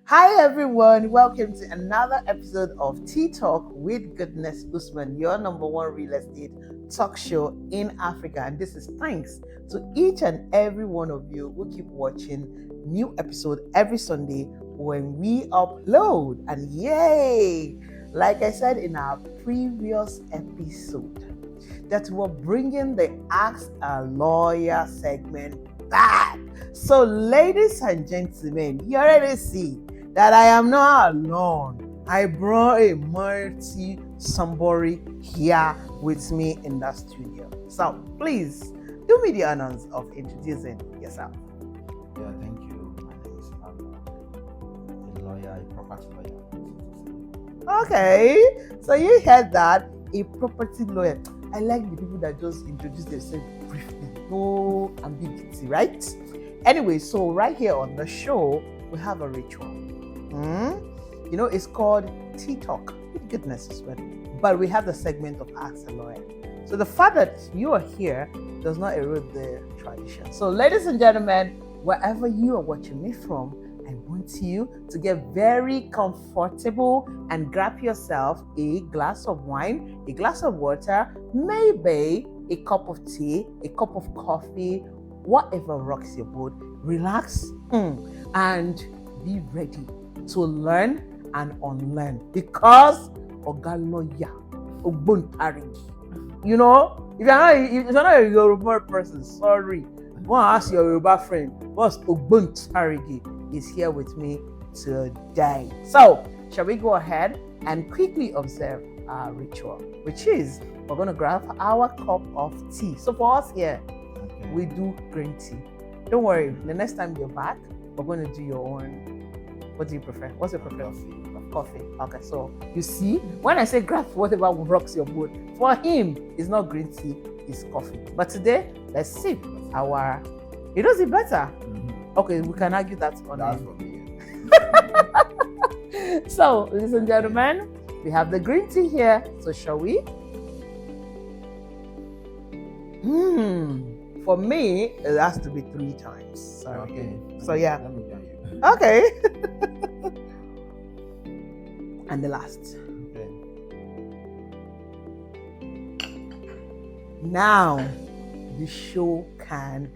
Hi everyone, welcome to another episode of Tea Talk with Goodness Usman, your number one real estate talk show in Africa. And this is thanks to each and every one of you who keep watching new episode every Sunday when we upload. And yay! Like I said in our previous episode, that we're bringing the Ask a Lawyer segment back. So ladies and gentlemen, you already see that I am not alone. I brought a mighty somebody here with me in the studio. So please do me the honors of introducing yourself. Yeah, thank you. My name is a lawyer, a property lawyer. Okay, so you heard that, a property lawyer. I like the people that just introduce themselves briefly, no ambiguity, right? Anyway, so right here on the show, we have a ritual. You know, it's called Tea Talk with Goodness Usman, but we have the segment of Ask a Lawyer. So the fact that you are here does not erode the tradition. So ladies and gentlemen, wherever you are watching me from, I want you to get very comfortable and grab yourself a glass of wine, a glass of water, maybe a cup of tea, a cup of coffee, whatever rocks your boat. Relax and be ready to learn and unlearn, because Oga Lawyer Ogbontarigi. You know, if you're not a Yoruba person, sorry, go and ask your Yoruba friend. Boss Ogbontarigi is here with me today. So, shall we go ahead and quickly observe our ritual, which is we're going to grab our cup of tea. So for us here, we do green tea. Don't worry, the next time you're back, we're going to do your own. What do you prefer? What's your preference? Coffee. Okay, so you see, when I say grab whatever rocks your boat, for him, it's not green tea, it's coffee. But today, let's sip our. It does it better. Mm-hmm. Okay, we can argue that on That's for me. So, ladies and gentlemen, we have the green tea here. So, shall we? For me, it has to be 3 times. Sorry. Okay. So yeah. Let me join you. Okay. And the last. Okay. Now, the show can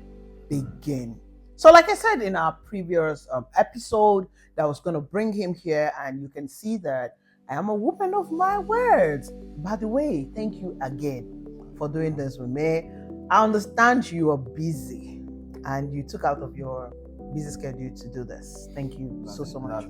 begin. So like I said in our previous episode, that I was going to bring him here, and you can see that I am a woman of my words. By the way, thank you again for doing this with me. I understand you are busy and you took out of your busy schedule to do this. Thank you so much.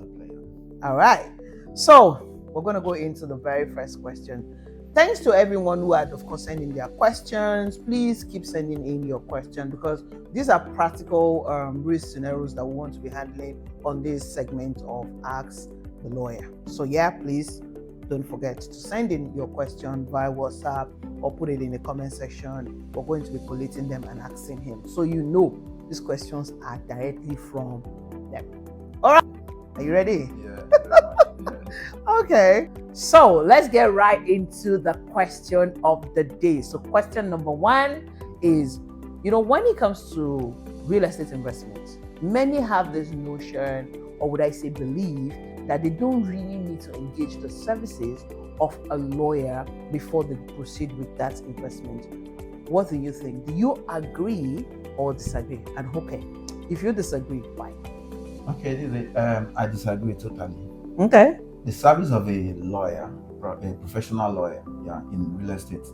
All right. So we're going to go into the very first question. Thanks to everyone who had, of course, sent in their questions. Please keep sending in your questions, because these are practical risk scenarios that we want to be handling on this segment of Ask the Lawyer. So yeah, please don't forget to send in your question via WhatsApp or put it in the comment section. We're going to be collating them and asking him, so you know these questions are directly from them. All right, are you ready? Yeah. Okay, so let's get right into the question of the day. So question number 1 is, you know, when it comes to real estate investments, many have this notion, or would I say belief, that they don't really need to engage the services of a lawyer before they proceed with that investment. What do you think? Do you agree or disagree? And okay, if you disagree, why? Okay, I disagree totally. Okay. The service of a lawyer, a professional lawyer, in real estate,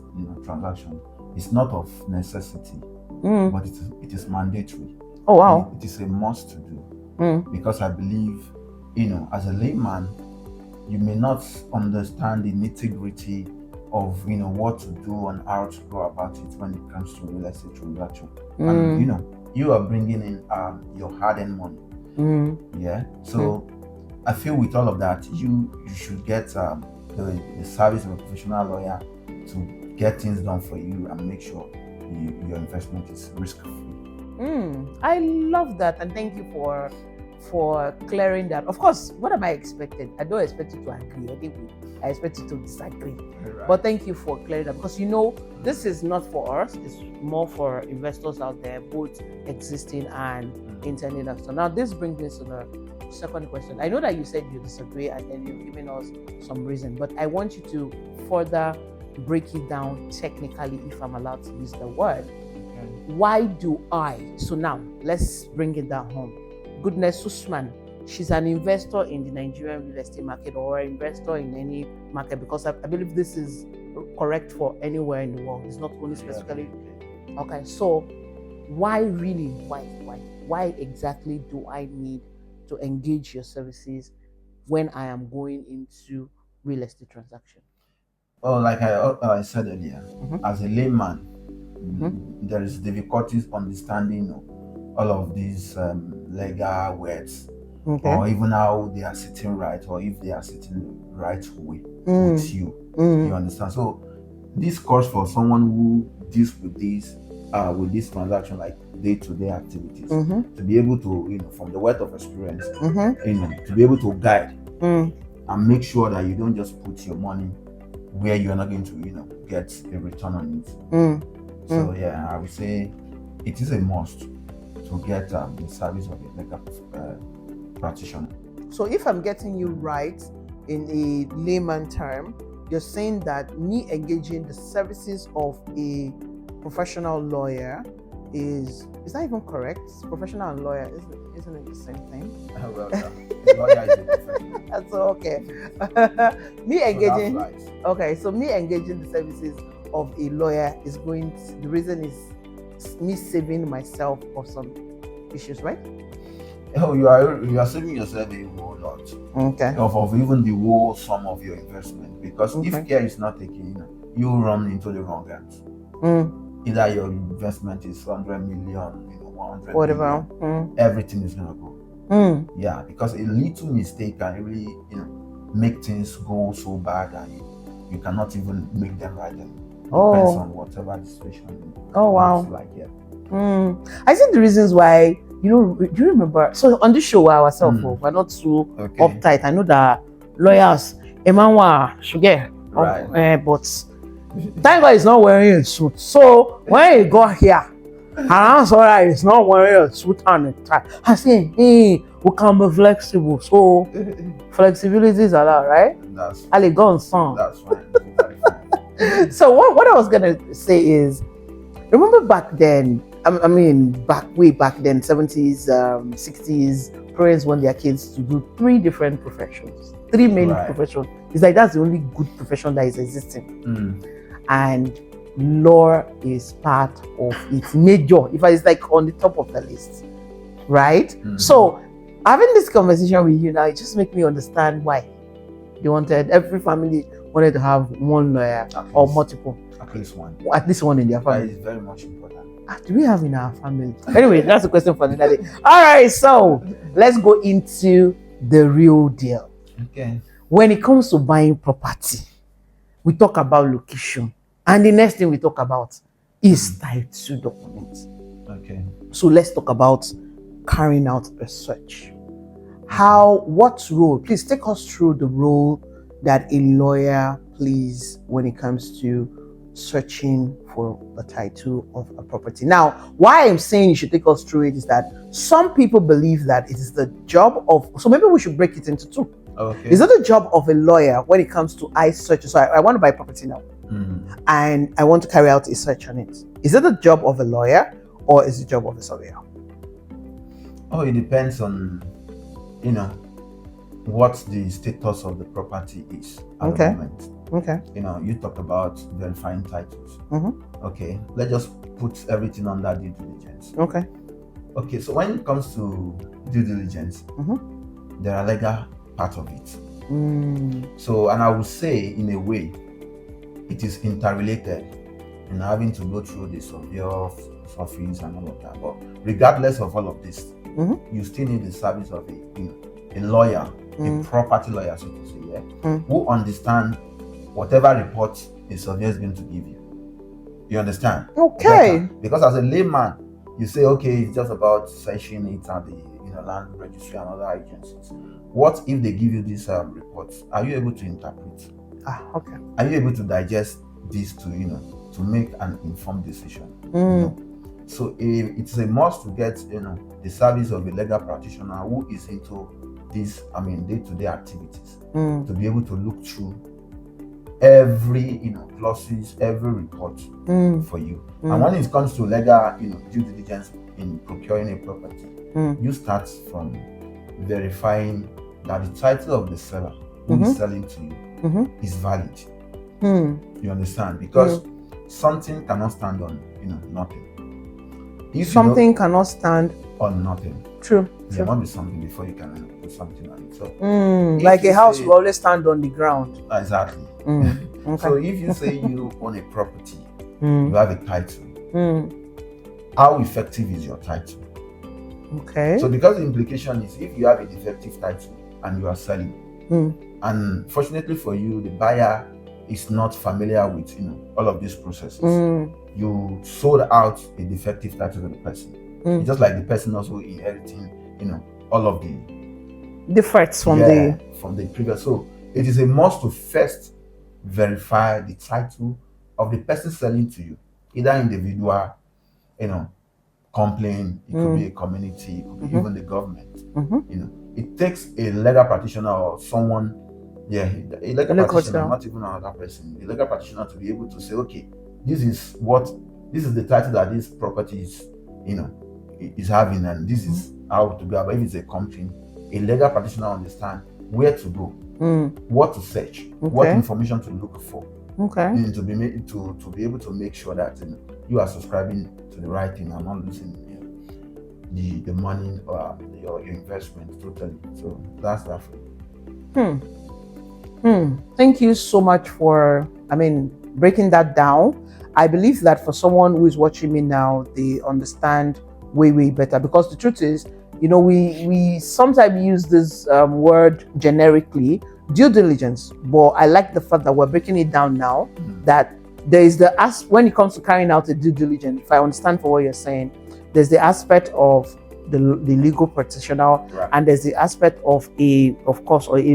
transaction, is not of necessity, but it is mandatory. Oh wow! It is a must to do, because I believe, as a layman, you may not understand the nitty-gritty of what to do and how to go about it when it comes to real estate transaction. And you are bringing in your hard-earned money. So I feel with all of that, you should get the service of a professional lawyer to get things done for you and make sure your investment is risk-free. I love that, and thank you for clearing that. Of course, what am I expecting? I don't expect you to agree anyway. I expect you to disagree. Right. But thank you for clearing that, because this is not for us. It's more for investors out there, both existing and international. So now this brings me to the second question. I know that you said you disagree and then you've given us some reason, but I want you to further break it down technically, if I'm allowed to use the word. Why do I? So now let's bring it down home. Goodness Usman, she's an investor in the Nigerian real estate market or an investor in any market, because I believe this is correct for anywhere in the world. It's not only specifically. Okay, so why really? Why exactly do I need to engage your services when I am going into real estate transaction? Oh, like I said earlier, as a layman, there is difficulties understanding all of these legal words, or even how they are sitting right, or if they are sitting the right way with you. You understand? So this calls for someone who deals with this transaction, like day-to-day activities, to be able to, from the wealth of experience, to be able to guide and make sure that you don't just put your money where you're not going to, get a return on it. So yeah, I would say it is a must to get the service of a legal practitioner. So if I'm getting you right, in a layman term, you're saying that me engaging the services of a professional lawyer is that even correct? Professional and lawyer, isn't it the same thing? Well, a lawyer is a professional. That's okay. Me engaging. So that's right. Okay, so me engaging the services of a lawyer is the reason is me saving myself of some issues, right? Oh, you are saving yourself a whole lot. Okay. Of even the whole sum of your investment, because if care is not taken, you run into the wrong hands. Either your investment is 100 million, 100 whatever, million, everything is gonna go. Yeah, because a little mistake can really, make things go so bad, and you cannot even make them right. Depends on whatever the situation. Oh wow. Like, yeah. I think the reasons why, do you remember? So on this show ourselves, we're not too uptight. I know that lawyers, Emmanuel Sugar, right? But thank God he's not wearing a suit. So when he got here, and I'm sorry, he's not wearing a suit and a tie. I say, hey, we can be flexible. So flexibility is allowed, right? That's Elegance. That's fine. So what I was gonna say is, remember back then, way back then, 70s, 60s, parents want their kids to do 3 different professions, 3 main professions. It's like that's the only good profession that is existing. And law is part of it, major. If it's like on the top of the list, right? So having this conversation with you now, it just makes me understand why every family wanted to have one lawyer or multiple. At least one. At least one in their family. That is very much important. Do we have in our family? Anyway, that's a question for another day. All right, so let's go into the real deal. Okay. When it comes to buying property, we talk about location, and the next thing we talk about is title documents. Okay. So let's talk about carrying out a search. What role? Please take us through the role that a lawyer plays when it comes to searching for the title of a property. Now, why I'm saying you should take us through it is that some people believe that it is the job of, so maybe we should break it into 2. Okay. Is it the job of a lawyer when it comes to search? So I want to buy property now, and I want to carry out a search on it. Is it the job of a lawyer or is it the job of a surveyor? Oh, it depends on, what the status of the property is at the moment. Okay. You talked about verifying titles. Okay, let's just put everything under due diligence. Okay, so when it comes to due diligence, there are legal part of it. So, and I would say, in a way, it is interrelated in having to go through the surveyor's office and all of that. But regardless of all of this, you still need the service of a lawyer, a property lawyer, so to say, who understand whatever report a surveyor is going to give you. You understand? Okay. Better. Because as a layman, you say, okay, it's just about searching it at the land registry and other agencies. What if they give you these reports? Are you able to interpret? Okay. Are you able to digest this to to make an informed decision? So it's a must to get the service of a legal practitioner who is into these, day-to-day activities, to be able to look through every, clauses, every report for you. And when it comes to legal, due diligence in procuring a property, you start from verifying that the title of the seller who is selling to you is valid. You understand? Because something cannot stand on, nothing. If something cannot stand on nothing. True. There must be something before you can put something on it. So, like a house will always stand on the ground. Exactly. Okay. So if you say you own a property, you have a title. How effective is your title? Okay. So because the implication is if you have a defective title and you are selling, and fortunately for you, the buyer is not familiar with all of these processes. You sold out a defective title to the person. It's just like the person also inheriting, all of the defects from the previous. So it is a must to first verify the title of the person selling to you, either individual, complaint, it could be a community, it could be even the government. It takes a legal practitioner or someone, a legal practitioner, not even another person, a legal practitioner to be able to say, okay, this is the title that this property is having, and this is how to go about. If it's a company, a legal practitioner understand where to go, what to search, what information to look for, to be able to make sure that you are subscribing to the right thing and not losing the money or your investment totally. So that's that for you. Thank you so much for breaking that down. I believe that for someone who is watching me now, they understand way better, because the truth is, we sometimes use this word generically, due diligence, but I like the fact that we're breaking it down now, that there is when it comes to carrying out a due diligence, if I understand for what you're saying, there's the aspect of the legal practitioner, right, and there's the aspect of a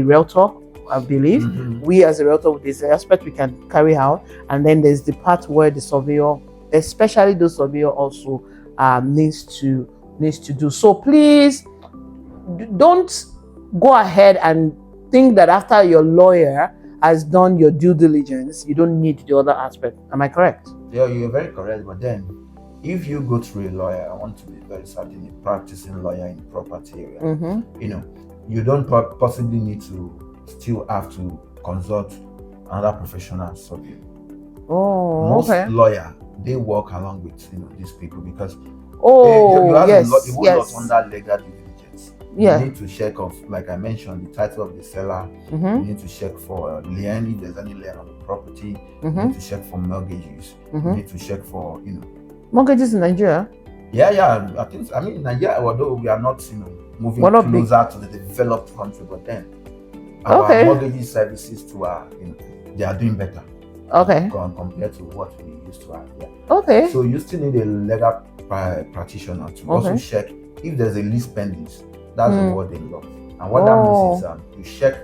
realtor, I believe. We as a realtor, there's the aspect we can carry out, and then there's the part where the surveyor, especially the surveyor, also needs to do. So please don't go ahead and think that after your lawyer has done your due diligence, you don't need the other aspect. Am I correct? Yeah, you're very correct. But then, if you go through a lawyer, I want to be very certain, a practicing lawyer in the property area, you don't possibly need to still have to consult another professional surveyor. Most lawyer, they work along with these people, because you have a lot under legal due diligence. You need to check off, like I mentioned, the title of the seller. You need to check for lien, if there's any lien on the property. You need to check for mortgages. You need to check for mortgages in Nigeria. I think Nigeria, although we are not moving closer to the developed country, but then our mortgage services they are doing better. Compared to what we used to have. So you still need a legal practitioner to also check if there's a lease pending. That's the word they love. And what that means is you check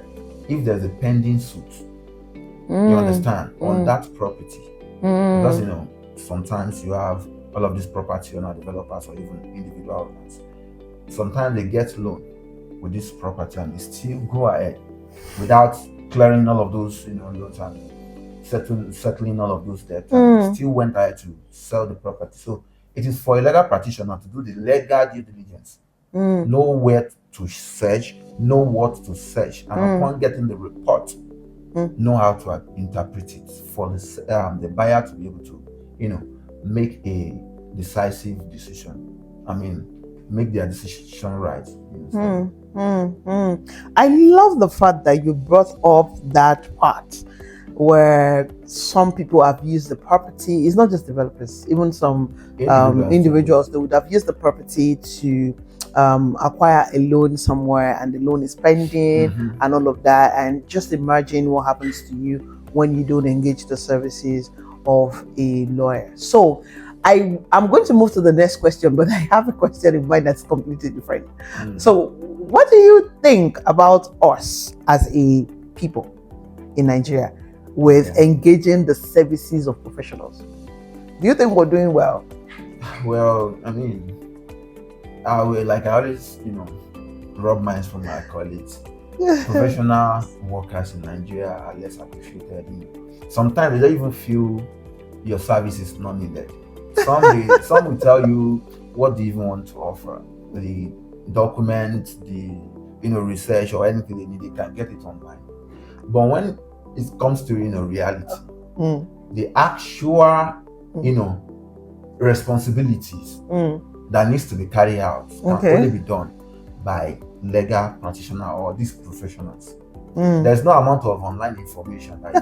if there's a pending suit. You understand, on that property. Because sometimes you have all of these property owner developers or even individual owners. Sometimes they get loan with this property and they still go ahead without clearing all of those loans and settling all of those debts, and still went ahead to sell the property. So it is for a legal practitioner to do the legal due diligence, know where to search, know what to search, and upon getting the report, know how to interpret it for the buyer to be able to make a decisive decision. Make their decision right. I love the fact that you brought up that part where some people have used the property. It's not just developers, even some individuals, they would have used the property to acquire a loan somewhere, and the loan is pending and all of that. And just imagine what happens to you when you don't engage the services of a lawyer. So I'm going to move to the next question, but I have a question in mind that's completely different. So what do you think about us as a people in Nigeria with engaging the services of professionals? Do you think we're doing well? Well, like I always, rub minds from my colleagues. Professional workers in Nigeria are less appreciated. Sometimes they don't even feel your service is not needed. Some will tell you what they even want to offer, the documents, the research or anything they need, they can get it online. But when it comes to reality, the actual responsibilities that needs to be carried out can only be done by legal practitioner or these professionals. There's no amount of online information that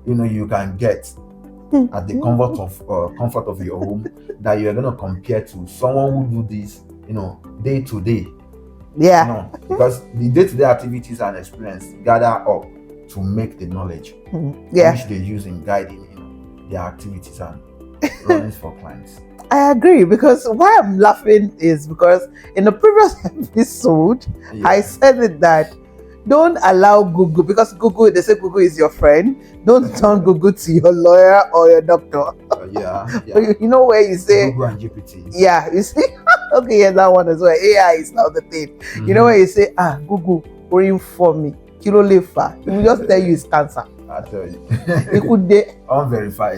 you can get at the comfort of your home that you're going to compare to someone who do this day to day. Because the day-to-day activities and experience gather up to make the knowledge which they use in guiding their activities and runnings for clients. I agree, because why I'm laughing is because in the previous episode, I said it that don't allow Google, because Google, they say Google is your friend. Don't turn Google to your lawyer or your doctor. You know where you say Google and GPT. Yeah, you see. Okay, yeah, that one as well. AI is now the thing. You know where you say, Google, worrying for me. Kilo lefa. It will just tell you it's cancer. I tell you. It could be unverified.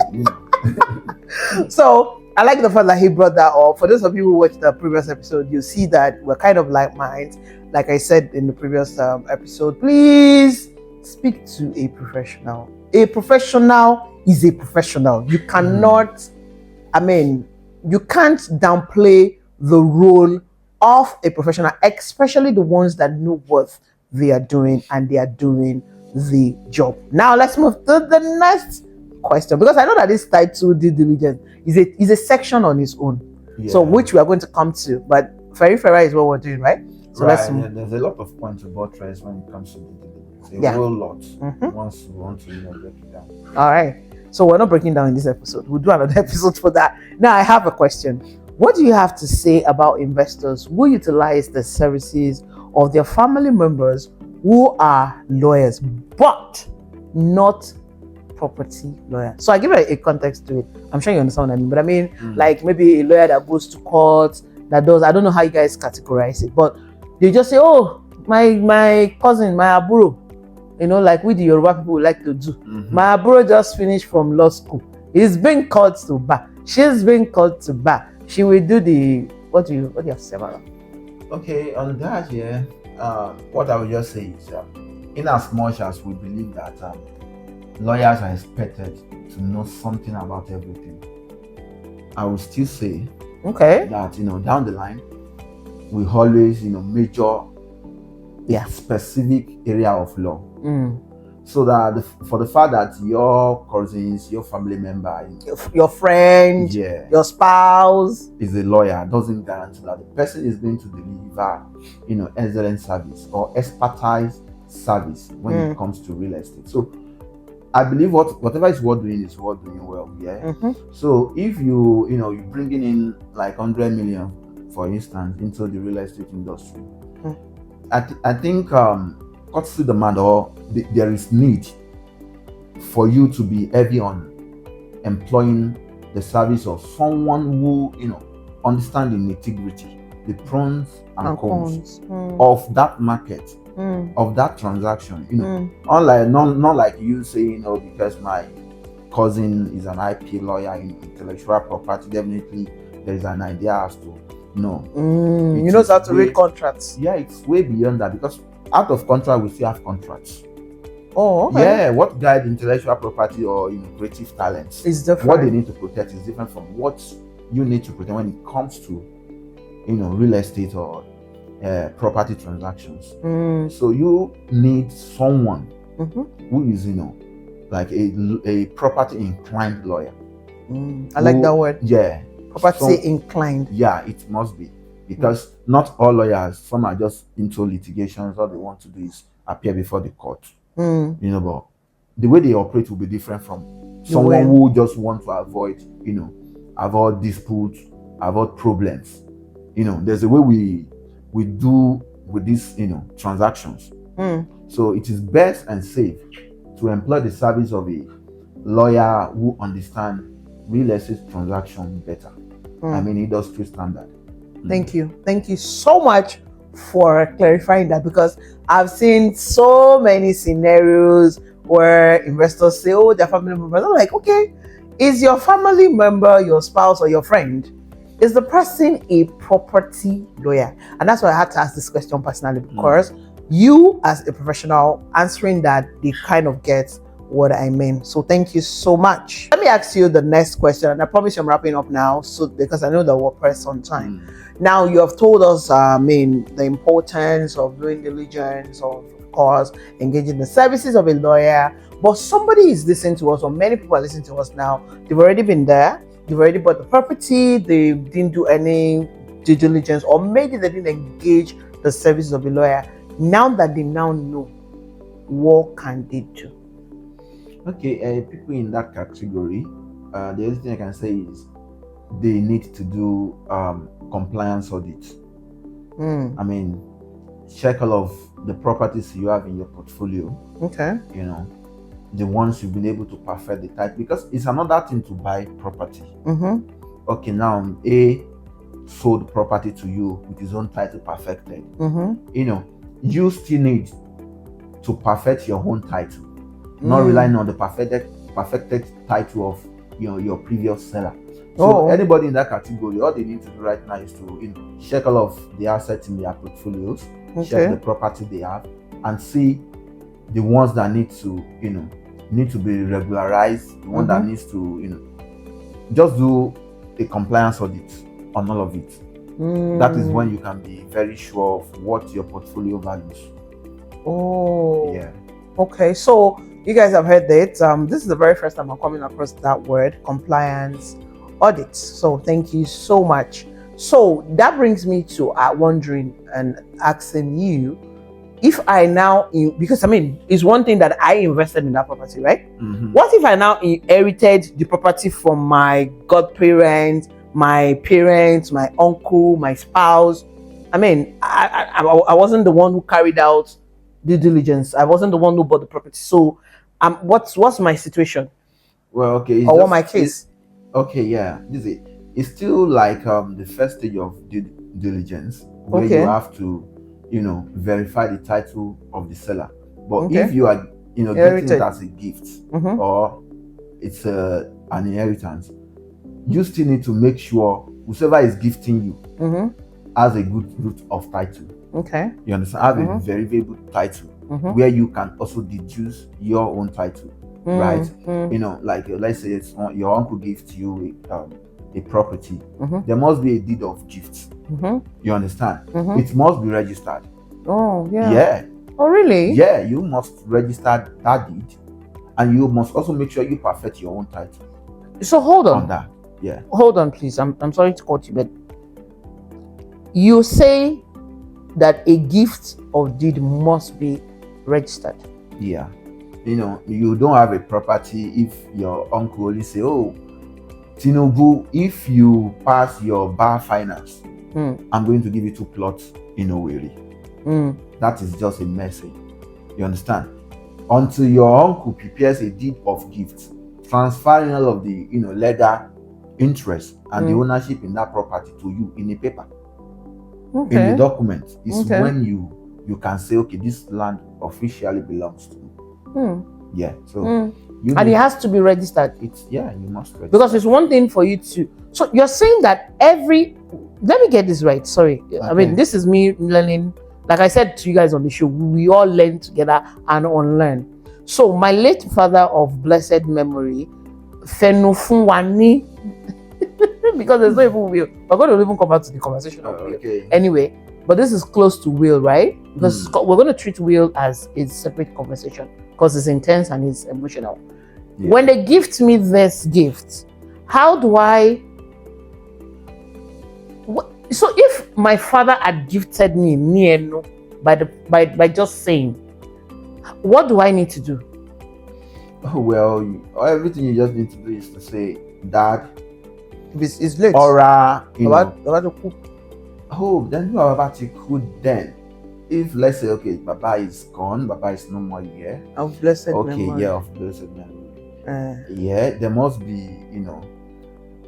So I like the fact that he brought that up. For those of you who watched the previous episode, you see that we're kind of like minds. Like I said in the previous episode, please speak to a professional. A professional is a professional. You cannot, you can't downplay the role of a professional, especially the ones that know what they are doing and they are doing the job. Now let's move to the next question, because I know that this title due diligence is a section on its own, so which we are going to come to, but Ferry is what we're doing, right? So there's a lot of points to buttress when it comes to due diligence. A whole lot. Once we want to break it down. All right, so we're not breaking down in this episode. We'll do another episode for that. Now I have a question. What do you have to say about investors who utilize the services of their family members who are lawyers but not property lawyer? So I give a context to it. I'm sure you understand what I mean, but like maybe a lawyer that goes to court, that does, I don't know how you guys categorize it, but they just say, oh, my cousin, my aburo, like we the Yoruba people would like to do. My aburo just finished from law school. He's been called to bar. She's been called to bar. She will do the what do you have to say about that? Okay, on that, what I would just say is in as much as we believe that lawyers are expected to know something about everything, I will still say that down the line we always major specific area of law, so that for the fact that your cousins, your family member, your friend, your spouse is a lawyer doesn't guarantee that the person is going to deliver excellent service or expertise service when it comes to real estate. So I believe whatever is worth doing is worth doing well. So if you bringing in like 100 million, for instance, into the real estate industry, I think courtesy demand or there is need for you to be heavy on employing the service of someone who understand the nitty-gritty, the pros and cons of that market, of that transaction. Unlike not like you saying, because my cousin is an IP lawyer in intellectual property, definitely there is an idea as to you know how to read contracts. It's way beyond that, because out of contract we still have contracts. Oh, okay. What guide intellectual property or creative talents is different. What they need to protect is different from what you need to protect when it comes to real estate or property transactions. So you need someone who is like a property inclined lawyer. I like that word. Property inclined. It must be, because not all lawyers, some are just into litigations. All they want to do is appear before the court. But the way they operate will be different from someone who just want to avoid disputes, avoid problems. There's a way we do with these transactions. So it is best and safe to employ the service of a lawyer who understands real estate transaction better. Industry standard. Thank you so much for clarifying that, because I've seen so many scenarios where investors say, oh, they're family members. I'm like, okay, is your family member your spouse or your friend? Is the person a property lawyer? And that's why I had to ask this question personally, because you, as a professional, answering that, they kind of get what I mean. So thank you so much. Let me ask you the next question, and I promise I'm wrapping up now, so because I know that we're pressed on time. Now you have told us, the importance of doing diligence, of course, engaging the services of a lawyer. But somebody is listening to us, or many people are listening to us now. They've already been there. They've already bought the property. They didn't do any due diligence, or maybe they didn't engage the services of a lawyer. Now that they now know, what can they do? Okay, people in that category, the only thing I can say is they need to do compliance audit. I mean, check all of the properties you have in your portfolio. Okay. You know, the ones you've been able to perfect the title, because it's another thing to buy property. Okay, now A sold property to you with his own title perfected. You know, you still need to perfect your own title, not relying on the perfected title of your previous seller. So anybody in that category, all they need to do right now is to check all of the assets in their portfolios, check the property they have, and see the ones that need to be regularized, the one that needs to just do a compliance audit on all of it. That is when you can be very sure of what your portfolio values. Yeah. Okay, so you guys have heard that. This is the very first time I'm coming across that word, compliance audit. So thank you so much. So that brings me to wondering and asking you, if I now, because I mean, it's one thing that I invested in that property, right? What if I now inherited the property from my godparents, my parents, my uncle, my spouse? I mean, I wasn't the one who carried out due diligence. I wasn't the one who bought the property. So, what's my situation? Well, okay. Or what my case? Okay, yeah. This is it's still like the first stage of due diligence, where you have to verify the title of the seller. But if you are getting it as a gift, or it's an inheritance, you still need to make sure whoever is gifting you has a good root of title. Okay. You understand? Have a very, very good title, where you can also deduce your own title, right? Like let's say your uncle gives you a property. There must be a deed of gift. You understand? It must be registered. Oh, yeah. Yeah. Oh, really? Yeah, you must register that deed, and you must also make sure you perfect your own title. So hold on. That. Yeah. Hold on, please. I'm sorry to cut you, but you say that a gift of deed must be registered. Yeah. You don't have a property if your uncle only say, oh, Tinubu, if you pass your bar finance, I'm going to give you 2 plots in Owerri. That is just a message. You understand? Until your uncle prepares a deed of gift, transferring all of the legal interest and the ownership in that property to you in a paper, in the document, is when you can say, okay, this land officially belongs to me. Yeah. So and it has to be registered. You must register. Because it's one thing for you to. So you're saying that let me get this right. Sorry. Okay. I mean, this is me learning. Like I said to you guys on the show, we all learn together and unlearn. So my late father of blessed memory, Fenofunwani, because there's no even will. We're going to even come back to the conversation of will. Anyway, but this is close to will, right? Because we're going to treat will as a separate conversation, because it's intense and it's emotional. Yeah. When they gift me this gift, how do I? So if my father had gifted me by just saying, what do I need to do? Oh, well, everything you just need to do is to say, Dad, it's late. Or oh, then you are about to cook then. If let's say, okay, Baba is gone, Baba is no more here. Of blessed memory. Yeah, of blessed memory. Yeah, there must be,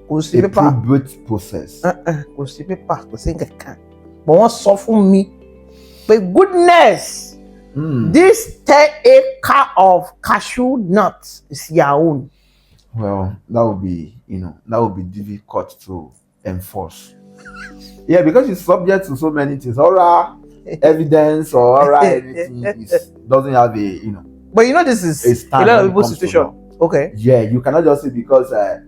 a probate process. But what's so for me? But goodness, this 10 acre of cashew nuts is your own. Well, that would be, that would be difficult to enforce. Yeah, because it's subject to so many things. Oral evidence or oral anything doesn't have a, But this is a lot of people's situation. Okay. Yeah, you cannot just say because I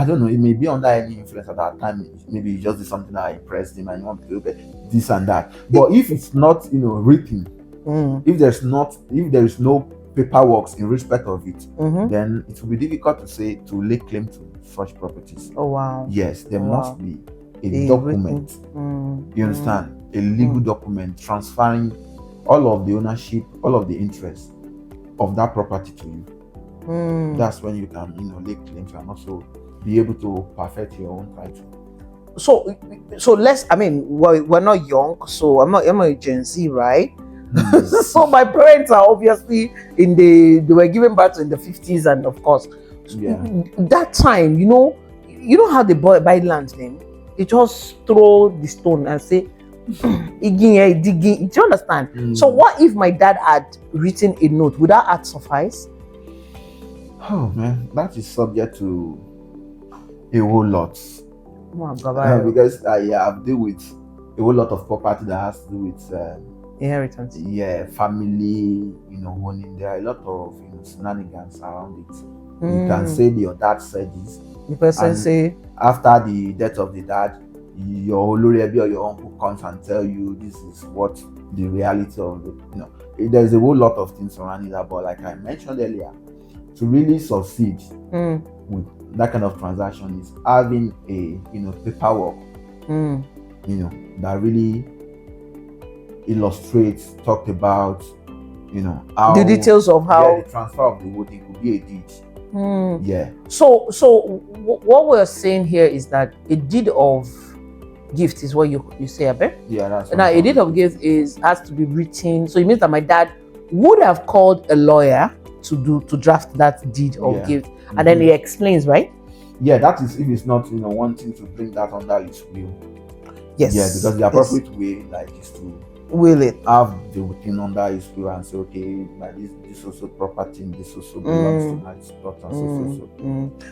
don't know, it may be under any influence at that time. Maybe you just did something that impressed him and you want to do this and that. But if it's not, written, if there is no paperwork in respect of it, then it will be difficult to lay claim to such properties. Oh wow. Yes, there must be a document. You understand? A legal document transferring all of the ownership, all of the interest of that property to you. That's when you can, lay claims and also be able to perfect your own title. So we're not young, so I'm a Gen Z, right? So my parents are obviously they were given birth in the 50s, and of course, that time, you know how they buy land then? They just throw the stone and say, digging. Do you understand? So what if my dad had written a note? Would that act suffice? Oh man, that is subject to a whole lot. Because I've dealt with a whole lot of property that has to do with inheritance. Yeah, family, owning. There are a lot of shenanigans around it. You can say your dad said this. The person say after the death of the dad, your Olorebi or your uncle comes and tell you this is what the reality of the there's a whole lot of things surrounding that. But like I mentioned earlier, to really succeed with that kind of transaction is having a paperwork that really illustrates, talked about how the details of how the transfer of the whole thing could be a deed. Yeah. So what we're saying here is that a deed of gift is what you say, Abe? Yeah, that's now a deed of gift has to be written. So it means that my dad would have called a lawyer to draft that deed of gift, and then he explains, right? Yeah, that is if it's not wanting to bring that under his will. Yes. Yeah, because the appropriate way is to will it have the thing under his will and say, okay, like this also property, this also belongs to my daughter, so.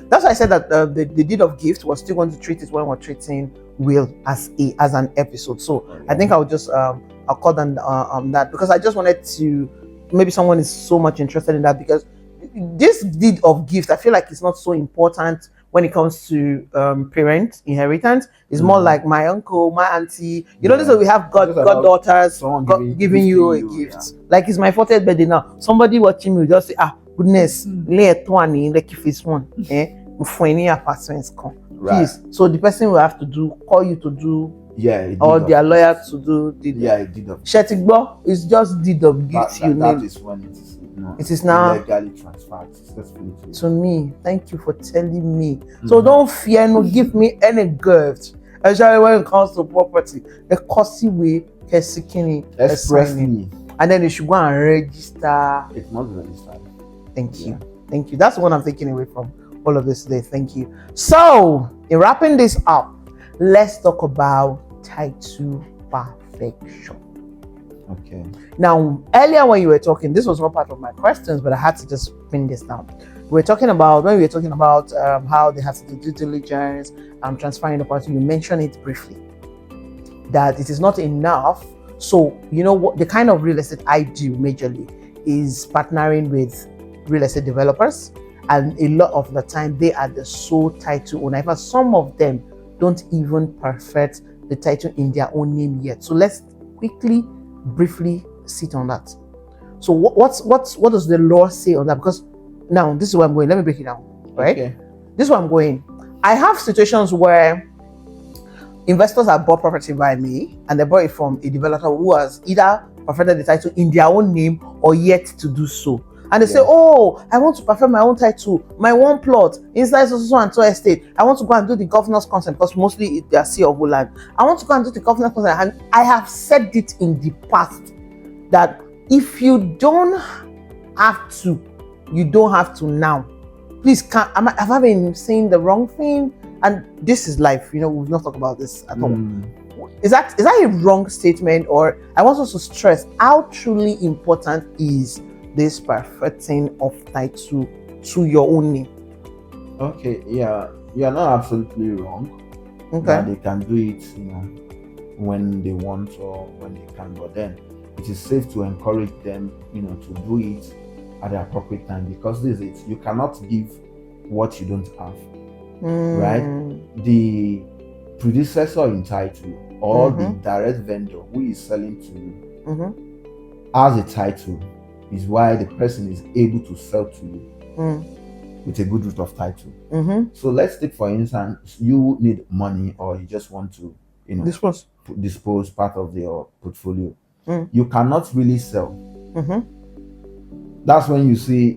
That's why I said that the deed of gift was still going to treat it when we're treating will as an episode. So I think I'll just I'll call on that, because I just wanted to, maybe someone is so much interested in that, because this deed of gift, I feel like it's not so important when it comes to parent inheritance. It's more like my uncle, my auntie. This way we have goddaughters giving you a gift. Yeah. Like it's my 40th birthday now. Somebody watching me will just say, goodness, like if it's one, apartments come. Please. So the person will have to call you to do. Yeah, or their lawyer to do a deed of Shetigbo is just deed of gift. That is when it is now legally transferred successfully to me. Thank you for telling me. So don't fear, no give me any gift. Especially when it comes to property, a costly way, express me, and then you should go and register. It must be registered. Thank you. That's what I'm taking away from all of this today. Thank you. So, in wrapping this up, let's talk about title perfection. Okay. Now, earlier when you were talking, this was not part of my questions, but I had to just pin this down. When we were talking about how they have to do due diligence, transferring the property, you mentioned it briefly, that it is not enough. So, what the kind of real estate I do majorly is partnering with real estate developers, and a lot of the time they are the sole title owner. In fact, some of them don't even perfect the title in their own name yet. So let's briefly sit on that. So what does the law say on that? Because now this is where I'm going. Let me break it down. Right? Okay. This is where I'm going. I have situations where investors have bought property by me, and they bought it from a developer who has either perfected the title in their own name or yet to do so. And they say, oh, I want to perfect my own title, my one plot inside so and so estate. I want to go and do the governor's consent, because mostly they are C of O land. I want to go and do the governor's consent. And I have said it in the past that if you don't have to, you don't have to now. Please, have I been saying the wrong thing? And this is life. We've not talked about this at all. is that a wrong statement? Or I want us to stress how truly important is this perfecting of title to your own name. Okay, yeah, you are not absolutely wrong. That they can do it, when they want or when they can, but then it is safe to encourage them, to do it at the appropriate time, because this is it. You cannot give what you don't have, right? The predecessor in title or the direct vendor who is selling to you as a title is why the person is able to sell to you with a good root of title. So let's take, for instance, you need money or you just want to dispose part of your portfolio. You cannot really sell. That's when you see,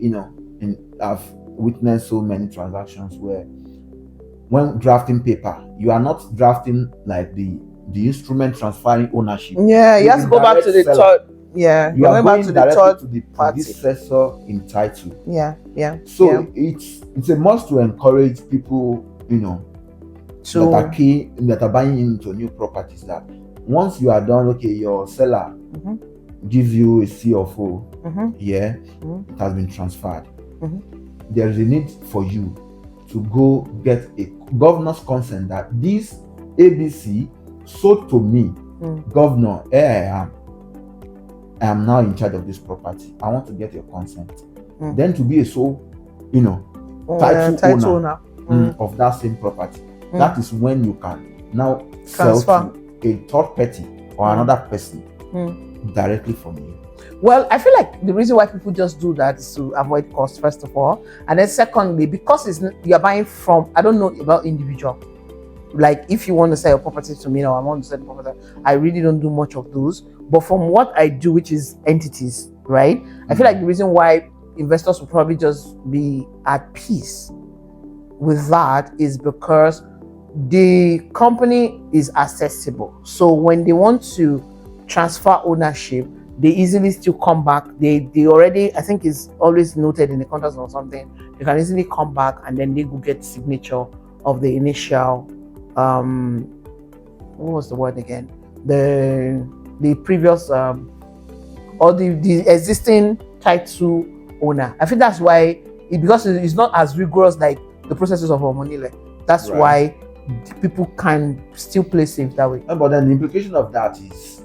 I've witnessed so many transactions where when drafting paper, you are not drafting like the instrument transferring ownership. Yeah, you have to go back to the third. Yeah, you are going back to directly to the predecessor in title. Yeah. So it's a must to encourage people, that are buying into new properties, that once you are done, okay, your seller gives you a C of O, it has been transferred. There is a need for you to go get a governor's consent that this ABC sold to me. Governor, I am now in charge of this property. I want to get your consent. Then to be a sole, title owner of that same property. That is when you can now sell to a third party or another person directly from you. Well, I feel like the reason why people just do that is to avoid cost, first of all, and then secondly, because you're buying from, I don't know about individual. Like if you want to sell your property to me, or I want to sell the property, I really don't do much of those. But from what I do, which is entities, right? I feel like the reason why investors will probably just be at peace with that is because the company is accessible. So when they want to transfer ownership, they easily still come back. They already, I think it's always noted in the contract or something. They can easily come back and then they go get signature of the initial, what was the word again? The previous, or the existing title owner. I think that's why, because it's not as rigorous like the processes of Omonile. That's why people can still play safe that way. But then the implication of that is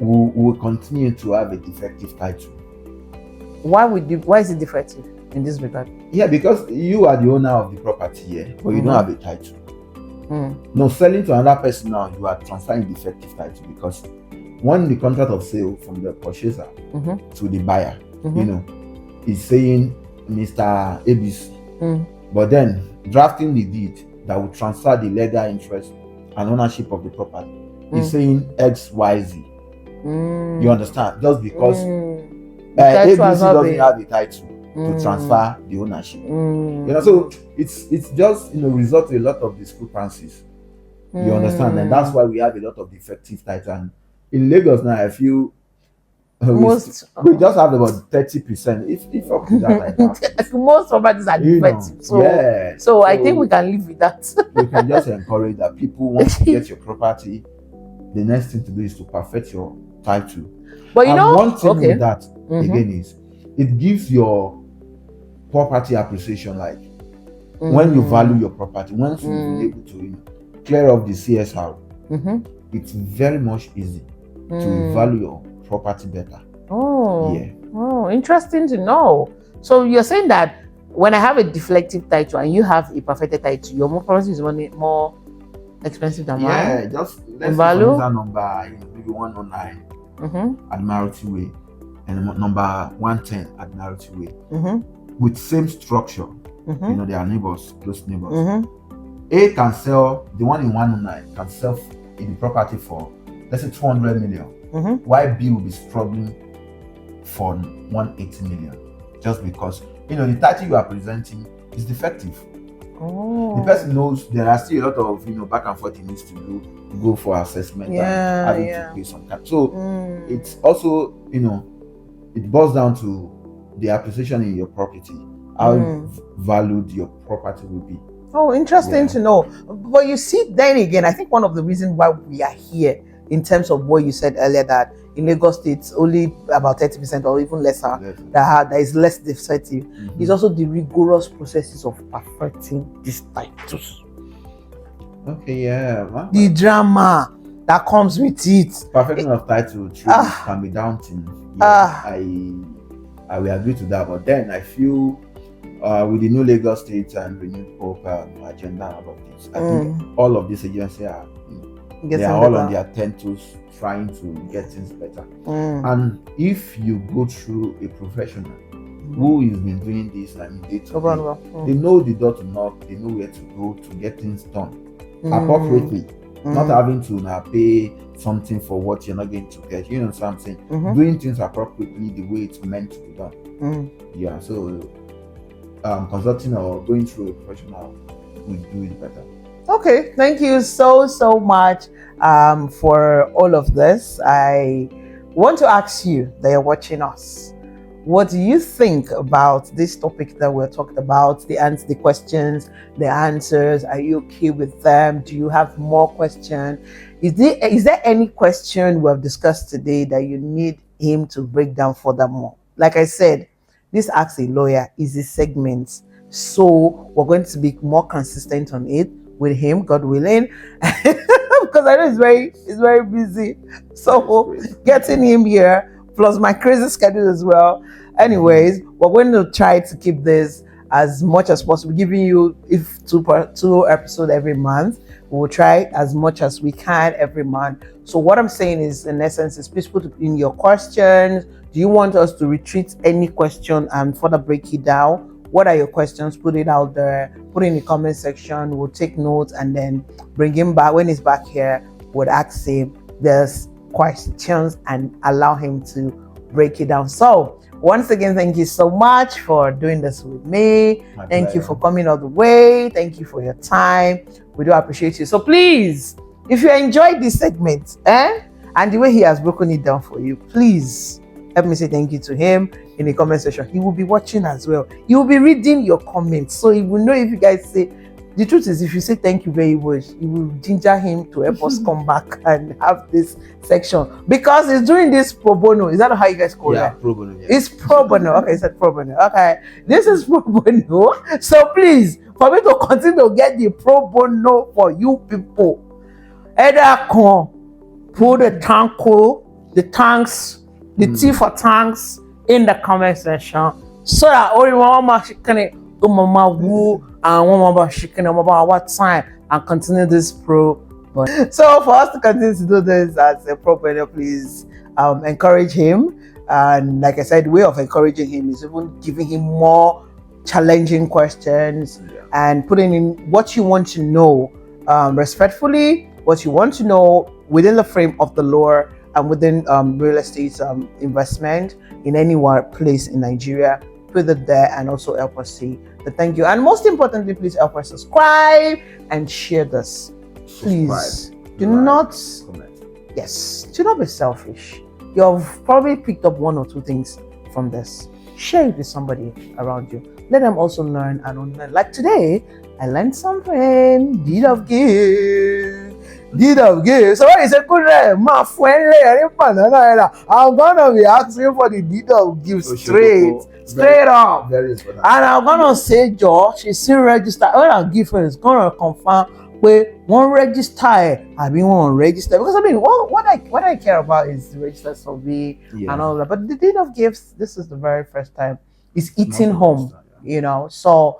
we will continue to have a defective title. Why is it defective in this regard? Yeah, because you are the owner of the property here, but you don't have a title. No, selling to another person now, you are transferring defective title, because when the contract of sale from the purchaser to the buyer, is saying Mr. ABC, but then drafting the deed that will transfer the legal interest and ownership of the property is saying XYZ. You understand? Just because ABC doesn't have a title to transfer the ownership. So it's just result to a lot of discrepancies. You understand? And that's why we have a lot of defective titles. And in Lagos now, I feel we just have about 30%, if up to that like that. Most properties are defective. So I think we can live with that. We can just encourage that people want to get your property. The next thing to do is to perfect your title. But one thing with that again is it gives your property appreciation. Like when you value your property, once you've been able to clear off the CSR, it's very much easy to value your property better. Interesting to know. So you're saying that when I have a deflective title and you have a perfected title, your property is more expensive than mine? Yeah, just let's value that number, maybe 109 Admiralty Way and number 110 Admiralty Way with same structure. They are neighbors, close neighbors. A can sell, the one in 109 can sell in the property for, let's say, 200 million. Why B will be struggling for 180 million, just because the title you are presenting is defective. The person knows there are still a lot of back and forth he needs to do, go for assessment and having to pay some time. So it's also it boils down to the appreciation in your property, how valued your property will be. Oh, interesting Yeah. to know. But you see, then again, I think one of the reasons why we are here, in terms of what you said earlier, that in Lagos State, only about 30% or even lesser, Yes. that is less deceptive, Mhm. is also the rigorous processes of perfecting this titles. Okay, yeah. The drama that comes with it. Perfection of title truly Ah. can be daunting. Yeah, Ah. I will agree to that. But then I feel with the new Lagos State and renewed hope agenda and all of this, I think all of these agencies are they are all on their 10 toes trying to get things better. And if you go through a professional who has been doing this, I mean, day to day, they know the door to knock, they know where to go to get things done appropriately, not having to now pay something for what you're not going to get. You know what I'm saying? Doing things appropriately the way it's meant to be done. Yeah, so consulting or going through a professional will do it better. Okay, thank you so much for all of this. I want to ask you that you're watching us, what do you think about this topic that we're talking about? The questions, the answers. Are you okay with them? Do you have more questions? Is there any question we have discussed today that you need him to break down furthermore? Like I said, this Ask a Lawyer is a segment, so we're going to be more consistent on it with him, God willing, because I know he's very busy. So getting him here, plus my crazy schedule as well. Anyways, we're going to try to keep this as much as possible, giving you two episodes every month. We'll try as much as we can every month. So what I'm saying is, in essence, is please put in your questions. Do you want us to retreat any question and further break it down? What are your questions? Put it out there. Put it in the comment section. We'll take notes and then bring him back. When he's back here, we'll ask him there's questions and allow him to break it down. So once again, thank you so much for doing this with me. Thank you for coming all the way. Thank you for your time. We do appreciate you. So please, if you enjoyed this segment, and the way he has broken it down for you, please help me say thank you to him in the comment section. He will be watching as well. He will be reading your comments, so he will know if you guys say. The truth is, if you say thank you very much, it will ginger him to help us come back and have this section, because he's doing this pro bono. Is that how you guys call it? Yeah, pro bono. Yeah. It's pro bono. Okay, it's pro bono. Okay, this is pro bono. So please, for me to continue to get the pro bono for you people, either put the tanks, the T for tanks in the comment section, so that only one more woo and one more chicken about what time and continue this pro. So for us to continue to do this as a pro bono, please encourage him. And like I said, the way of encouraging him is even giving him more challenging questions and putting in what you want to know respectfully, what you want to know within the frame of the law and within real estate investment in any place in Nigeria. Put it there and also help us see the thank you. And most importantly, please help us subscribe and share this. Please do not be selfish. You've probably picked up one or two things from this. Share it with somebody around you. Let them also learn and unlearn. Like today, I learned something. Deed of gift. So what is a good my friend? I'm gonna be asking for the deed of gift straight up. Very important. And I'm gonna say, Josh, she's still registered. When I give her, it's gonna confirm where one register, I mean one register. Because I mean, what I care about is the register survey and all that. But the deed of gifts, this is the very first time it's eating home, So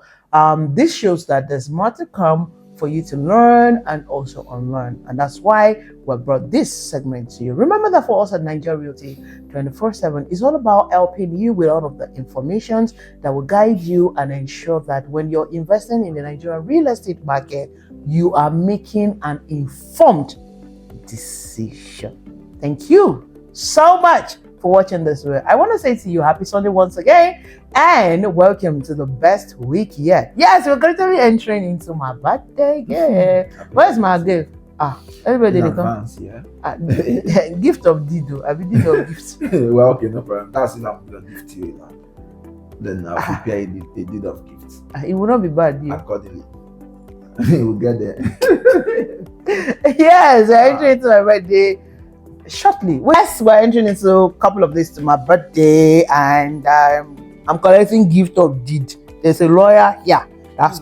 this shows that there's more to come for you to learn and also unlearn. And that's why we brought this segment to you. Remember that for us at Nigeria Realty 24/7 is all about helping you with all of the information that will guide you and ensure that when you're investing in the Nigerian real estate market, you are making an informed decision. Thank you so much for watching this video. I want to say to you, happy Sunday once again, and welcome to the best week yet. Yes, we're going to be entering into my birthday. Yeah. Where's my gift? Everybody in advance, gift of Dido. I mean, Dido of gifts. Well, okay, no problem. That's if I'm going to gift you now. Then I'll prepare a deed of gifts. It will not be bad, accordingly. We'll get there. Yes, we're entering into my birthday shortly. Yes, we're entering into a couple of days to my birthday, and I'm collecting gift of deed. There's a lawyer here that's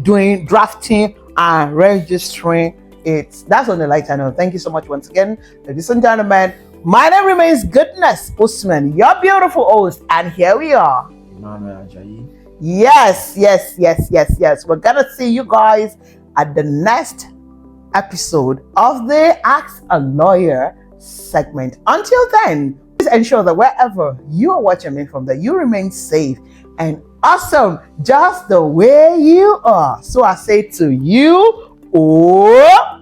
doing drafting and registering it. That's on the light channel. Thank you so much once again, ladies and gentlemen. My name remains Goodness Usman, your beautiful host, and here we are. Emmanuel Ajayi. Yes. We're gonna see you guys at the next episode of the Ask a Lawyer segment. Until then, please ensure that wherever you are watching me from, that you remain safe and awesome just the way you are. So I say to you, oh.